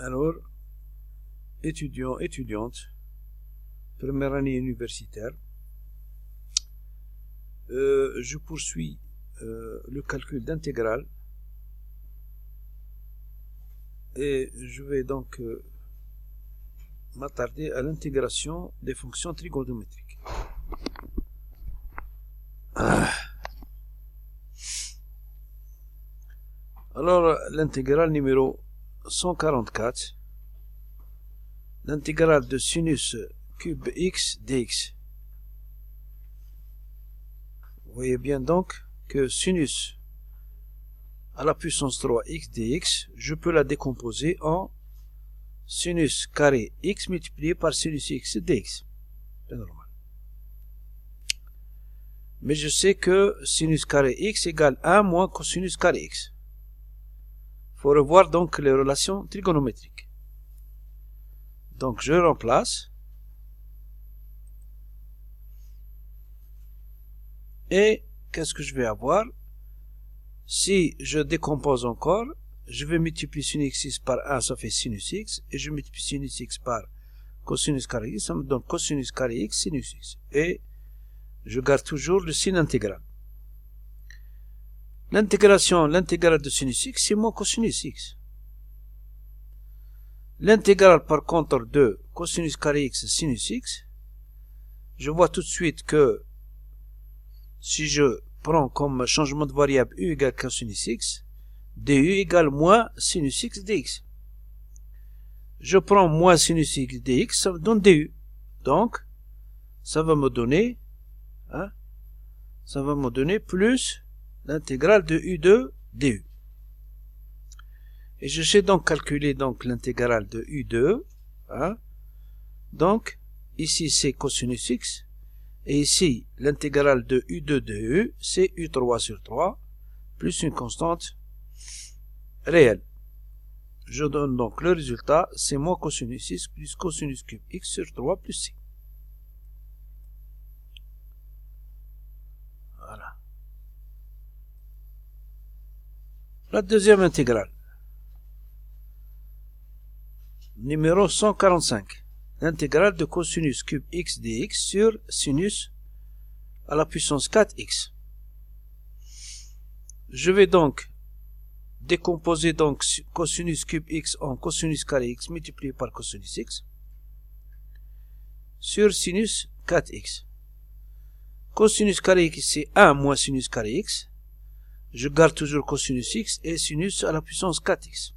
Alors, étudiants, étudiantes, première année universitaire, je poursuis le calcul d'intégrale et je vais donc m'attarder à l'intégration des fonctions trigonométriques. Alors, l'intégrale numéro 144, l'intégrale de sinus cube x dx. Vous voyez bien donc que sinus à la puissance 3 x dx, je peux la décomposer en sinus carré x multiplié par sinus x dx. C'est normal. Mais je sais que sinus carré x égale 1 moins cosinus carré x. Il faut revoir donc les relations trigonométriques. Donc je remplace. Et qu'est-ce que je vais avoir? Si je décompose encore, je vais multiplier sinus x par 1, ça fait sinus x. Et je multiplie sinus x par cosinus carré x, ça me donne cosinus carré x, sinus x. Et je garde toujours le signe intégral. L'intégrale de sinus x, c'est moins cosinus x. L'intégrale par contre de cosinus carré x sinus x, je vois tout de suite que si je prends comme changement de variable u égale cosinus x, du égale moins sinus x dx. Je prends moins sinus x dx, ça me donne du. Donc, ça va me donner, plus l'intégrale de u2 du. Et je sais donc calculer donc l'intégrale de u2. Donc, ici c'est cosinus x. Et ici, l'intégrale de u2 de u, c'est u3 sur 3, plus une constante réelle. Je donne donc le résultat, c'est moins cosinus x plus cosinus cube x sur 3 plus c. Voilà. La deuxième intégrale. Numéro 145. L'intégrale de cosinus cube x dx sur sinus à la puissance 4x. Je vais donc décomposer donc cosinus cube x en cosinus carré x multiplié par cosinus x sur sinus 4x. Cosinus carré x c'est 1 moins sinus carré x. Je garde toujours cosinus x et sinus à la puissance 4x.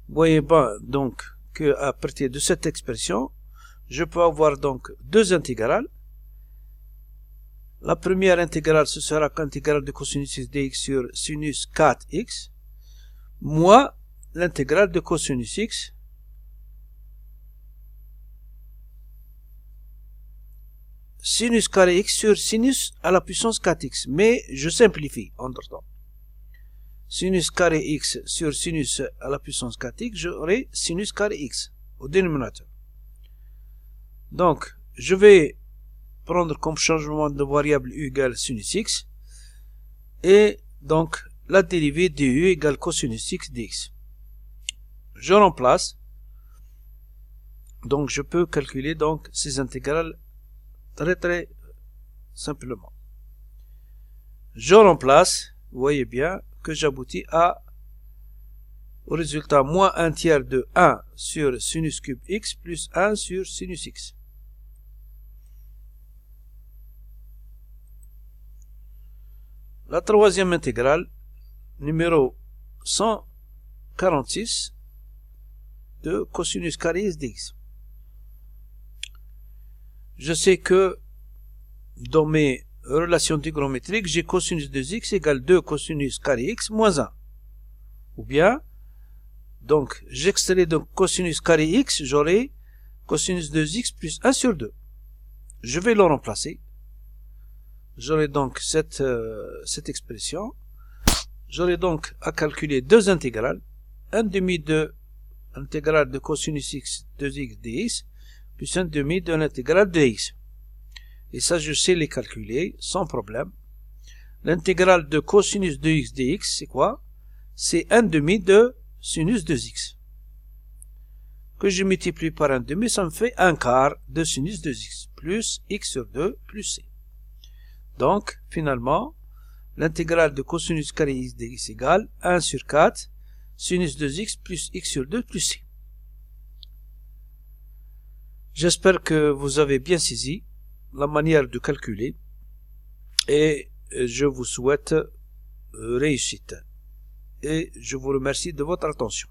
Vous voyez bien donc que à partir de cette expression, je peux avoir donc deux intégrales. La première intégrale, ce sera l'intégrale de cosinus x dx sur sinus 4x, moins l'intégrale de cosinus x sinus carré x sur sinus à la puissance 4x. Mais je simplifie entre-temps. Sinus carré x sur sinus à la puissance 4x, j'aurai sinus carré x au dénominateur. Donc, je vais prendre comme changement de variable u égale sinus x, et donc la dérivée de u égale cosinus x dx. Je remplace, donc je peux calculer donc ces intégrales très simplement. Je remplace, vous voyez bien que j'aboutis au résultat moins 1 tiers de 1 sur sinus cube x plus 1 sur sinus x. La troisième intégrale, numéro 146 de cosinus carré x dx. Je sais que dans mes relations trigonométriques, j'ai cosinus de x égale 2 cosinus carré x moins 1. Ou bien, donc, j'extrais de cosinus carré x, j'aurai cosinus de x plus 1 sur 2. Je vais le remplacer. J'aurai donc cette expression. J'aurai donc à calculer deux intégrales. 1 demi de l'intégrale de cosinus x de x dx, plus 1 demi de l'intégrale de x. Et ça, je sais les calculer sans problème. L'intégrale de cosinus de x dx, c'est quoi? C'est 1 demi de sinus 2x. Que je multiplie par 1/2, ça me fait 1/4 de sinus 2x, plus x sur 2, plus c. Donc, finalement, l'intégrale de cosinus carré x dx égale 1 sur 4, sinus 2x plus x sur 2 plus c. J'espère que vous avez bien saisi la manière de calculer et je vous souhaite réussite. Et je vous remercie de votre attention.